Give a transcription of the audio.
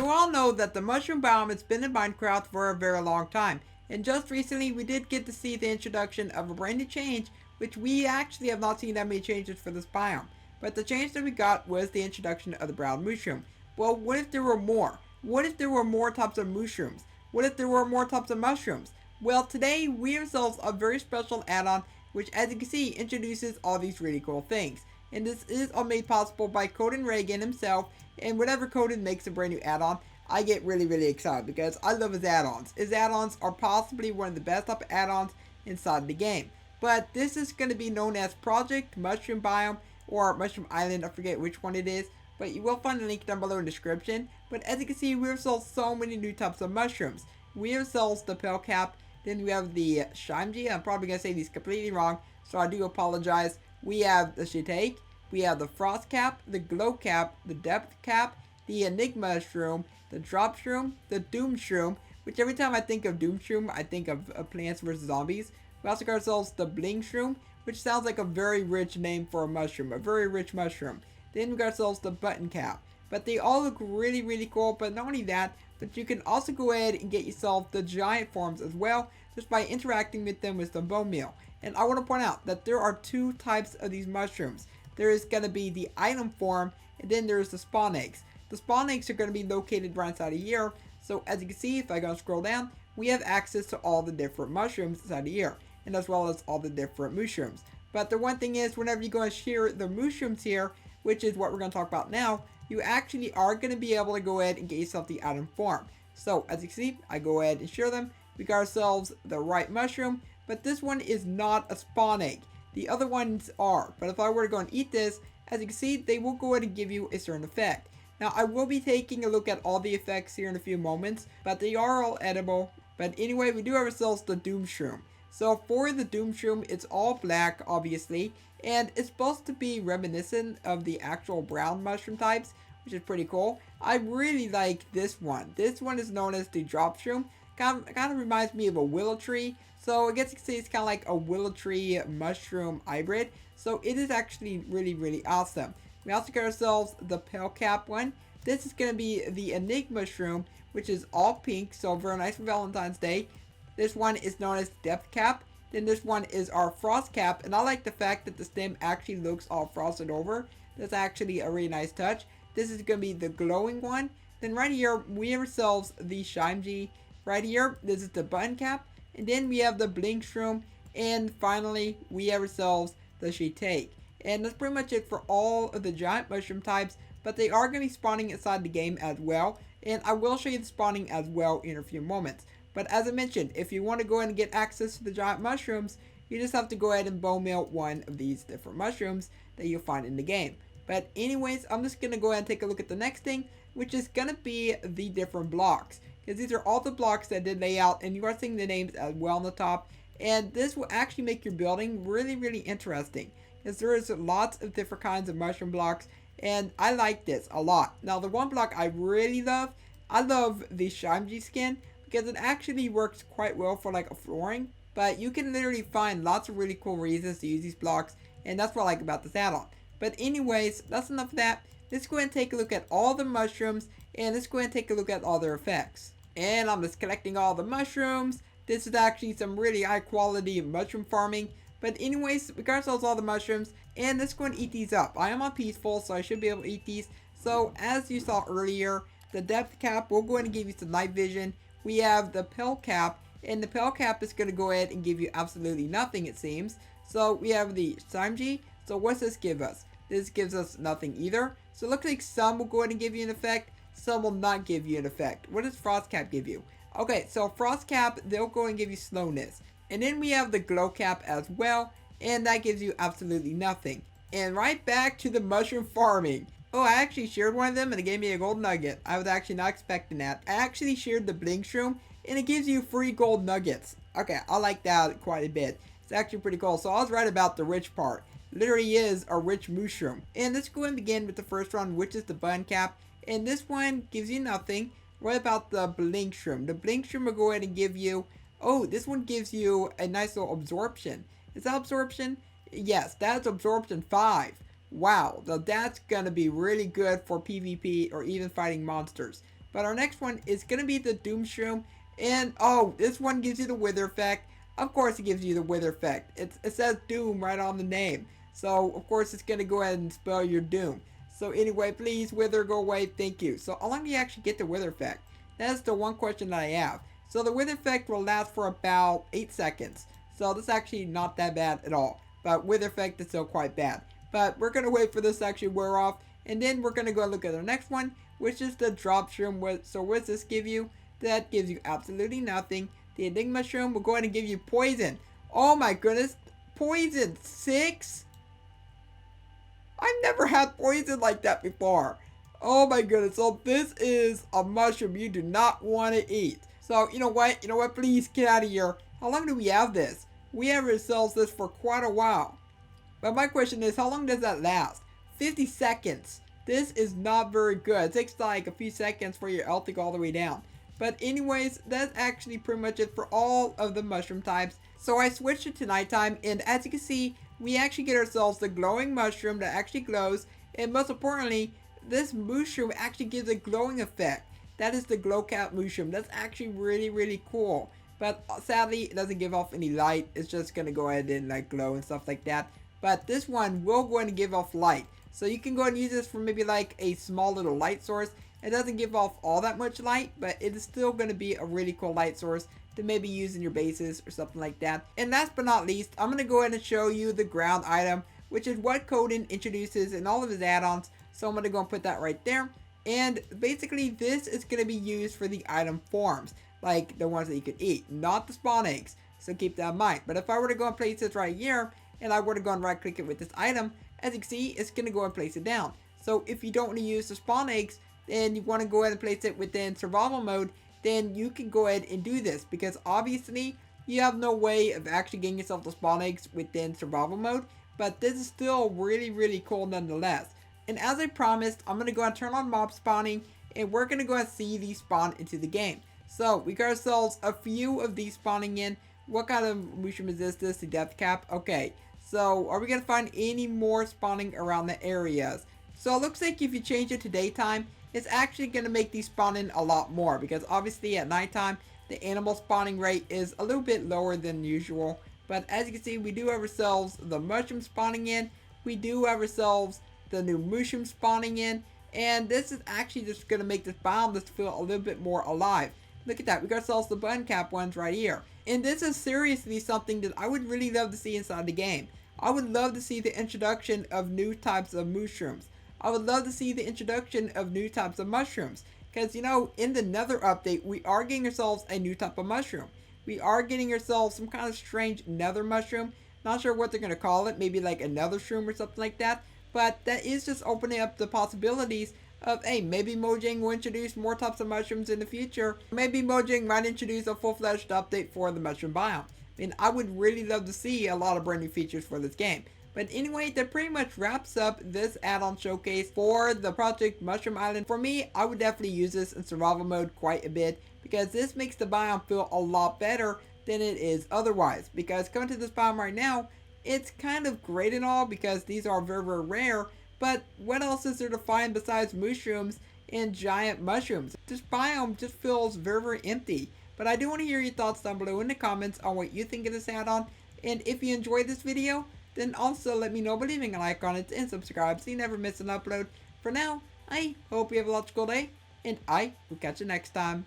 So we all know that the mushroom biome has been in Minecraft for a very long time, and just recently we did get to see the introduction of a brand new change, which we actually have not seen that many changes for this biome. But the change that we got was the introduction of the brown mushroom. Well, what if there were more? What if there were more types of mushrooms? What if there were more types of mushrooms? Well, today we ourselves a very special add-on, which as you can see introduces all these really cool things. And this is all made possible by Coden Reagan himself, and whenever Coden makes a brand new add-on, I get really excited because I love his add-ons. His add-ons are possibly one of the best type of add-ons inside the game. But this is going to be known as Project Mushroom Biome or Mushroom Island, I forget which one it is, but you will find a link down below in the description. But as you can see, we have sold so many new types of mushrooms. We have sold the Pale Cap, then we have the Shimji, I'm probably going to say these completely wrong, so I do apologize. We have the Shiitake, we have the Frost Cap, the Glow Cap, the Depth Cap, the Enigma Shroom, the Drop Shroom, the Doom Shroom, which every time I think of Doom Shroom, I think of Plants vs. Zombies. We also got ourselves the Bling Shroom, which sounds like a very rich name for a mushroom, a very rich mushroom. Then we got ourselves the Button Cap. But they all look really cool, but not only that, but you can also go ahead and get yourself the giant forms as well, just by interacting with them with the bone meal. And I want to point out that there are two types of these mushrooms. There is going to be the item form, and then there's the spawn eggs. The spawn eggs are going to be located right inside of here. So as you can see, if I go scroll down, we have access to all the different mushrooms inside of here, and as well as all the different mushrooms. But the one thing is, whenever you go and share the mushrooms here, which is what we're going to talk about now, you actually are going to be able to go ahead and get yourself the item form. So as you can see, I go ahead and share them. We got ourselves the right mushroom, but this one is not a spawn egg. The other ones are, but if I were to go and eat this, as you can see, they will go ahead and give you a certain effect. Now, I will be taking a look at all the effects here in a few moments, but they are all edible. But anyway, we do have ourselves the Doom Shroom. So for the Doom Shroom, it's all black, obviously, and it's supposed to be reminiscent of the actual brown mushroom types, which is pretty cool. I really like this one. This one is known as the Drop Shroom. Kind of reminds me of a willow tree. So I guess you could say it's kind of like a willow tree mushroom hybrid. So it is actually really awesome. We also got ourselves the Pale Cap one. This is going to be the Enigma Shroom, which is all pink, so very nice for Valentine's Day. This one is known as Depth Cap. Then this one is our Frost Cap, and I like the fact that the stem actually looks all frosted over. That's actually a really nice touch. This is going to be the glowing one. Then right here, we have ourselves the Shimji. Right here, this is the Button Cap. And then we have the Blink Shroom. And finally, we have ourselves the Shiitake. And that's pretty much it for all of the giant mushroom types. But they are going to be spawning inside the game as well. And I will show you the spawning as well in a few moments. But as I mentioned, if you want to go ahead and get access to the giant mushrooms, you just have to go ahead and bone meal one of these different mushrooms that you'll find in the game. But anyways, I'm just going to go ahead and take a look at the next thing, which is going to be the different blocks. Because these are all the blocks that I did lay out, and you are seeing the names as well on the top. And this will actually make your building really interesting. Because there is lots of different kinds of mushroom blocks, and I like this a lot. Now the one block I really love, I love the Shimji skin, because it actually works quite well for like a flooring. But you can literally find lots of really cool reasons to use these blocks, and that's what I like about this add-on. But anyways, that's enough of that. Let's go ahead and take a look at all the mushrooms, and let's go ahead and take a look at all their effects. And I'm just collecting all the mushrooms. This is actually some really high quality mushroom farming. But anyways, we got ourselves all the mushrooms, and let's go and eat these up. I am on peaceful, so I should be able to eat these. So as you saw earlier, the Depth Cap will go ahead and give you some night vision. We have the Pale Cap, and the Pale Cap is going to go ahead and give you absolutely nothing, it seems. So we have the Shimji. So what's this give us? This gives us nothing either. So it looks like some will go ahead and give you an effect, some will not give you an effect. What does Frost Cap give you? Okay, so Frost Cap, they'll go and give you slowness. And then we have the Glow Cap as well, and that gives you absolutely nothing. And right back to the mushroom farming. Oh, I actually shared one of them and it gave me a gold nugget. I was actually not expecting that. I actually shared the Blink Shroom and it gives you free gold nuggets. Okay, I like that quite a bit. It's actually pretty cool. So I was right about the rich part. Literally is a rich mushroom. And let's go and begin with the first one, which is the Button Cap. And this one gives you nothing. What about the Blink Shroom? The Blink Shroom will go ahead and give you... Oh, this one gives you a nice little absorption. Is that absorption? Yes, that's absorption 5. Wow, so that's gonna be really good for PvP or even fighting monsters. But our next one is going to be the doom shroom. And oh, this one gives you the wither effect. Of course it gives you the wither effect. It says doom right on the name. So of course it's going to go ahead and spell your doom. So anyway, please wither, go away, thank you. So how long do you actually get the wither effect? That's the one question that I have. So the wither effect will last for about 8 seconds. So that's actually not that bad at all. But wither effect is still quite bad. But we're going to wait for this to actually wear off. And then we're going to go look at our next one, which is the drop shroom. So what does this give you? That gives you absolutely nothing. The enigma shroom will go ahead and give you poison. Oh my goodness. Poison 6? I've never had poison like that before. Oh my goodness. So this is a mushroom you do not want to eat. So you know what? Please get out of here. How long do we have this? We have ourselves this for quite a while. But my question is, how long does that last? 50 seconds. This is not very good. It takes like a few seconds for your health to go all the way down. But anyways, that's actually pretty much it for all of the mushroom types. So I switched it to nighttime, and as you can see, we actually get ourselves the glowing mushroom that actually glows. And most importantly, this mushroom actually gives a glowing effect. That is the glow cap mushroom. That's actually really cool. But sadly, it doesn't give off any light. It's just going to go ahead and like glow and stuff like that. But this one will go ahead and give off light. So you can go ahead and use this for maybe like a small little light source. It doesn't give off all that much light, but it is still going to be a really cool light source to maybe use in your bases or something like that. And last but not least, I'm going to go ahead and show you the ground item, which is what Coden introduces in all of his add-ons. So I'm going to go and put that right there. And basically this is going to be used for the item forms, like the ones that you could eat, not the spawn eggs. So keep that in mind. But if I were to go and place this right here, and I were to go and right click it with this item, as you can see, it's going to go and place it down. So if you don't want to use the spawn eggs, and you want to go ahead and place it within survival mode, then you can go ahead and do this, because obviously you have no way of actually getting yourself the spawn eggs within survival mode, but this is still really cool nonetheless. And as I promised, I'm going to go and turn on mob spawning, and we're going to go and see these spawn into the game. So we got ourselves a few of these spawning in. What kind of mushroom is this? The death cap? Okay, so are we going to find any more spawning around the areas? So it looks like if you change it to daytime, it's actually going to make these spawn in a lot more, because obviously at nighttime the animal spawning rate is a little bit lower than usual. But as you can see, we do have ourselves the mushroom spawning in, we do have ourselves the new mushroom spawning in, and this is actually just going to make this biome just feel a little bit more alive. Look at that, we got ourselves the button cap ones right here. And this is seriously something that I would really love to see inside the game. I would love to see the introduction of new types of mushrooms. I would love to see the introduction of new types of mushrooms. Because, you know, in the Nether update, we are getting ourselves a new type of mushroom. We are getting ourselves some kind of strange Nether mushroom. Not sure what they're going to call it. Maybe like a Nether shroom or something like that. But that is just opening up the possibilities of, hey, maybe Mojang will introduce more types of mushrooms in the future. Maybe Mojang might introduce a full-fledged update for the mushroom biome. I mean, I would really love to see a lot of brand new features for this game. But anyway, that pretty much wraps up this add-on showcase for the Project Mushroom Island. For me, I would definitely use this in survival mode quite a bit, because this makes the biome feel a lot better than it is otherwise. Because coming to this biome right now, it's kind of great and all, because these are very rare, but what else is there to find besides mushrooms and giant mushrooms? This biome just feels very empty. But I do want to hear your thoughts down below in the comments on what you think of this add-on. And if you enjoyed this video, then also let me know by leaving a like on it and subscribe so you never miss an upload. For now, I hope you have a logical day, and I will catch you next time.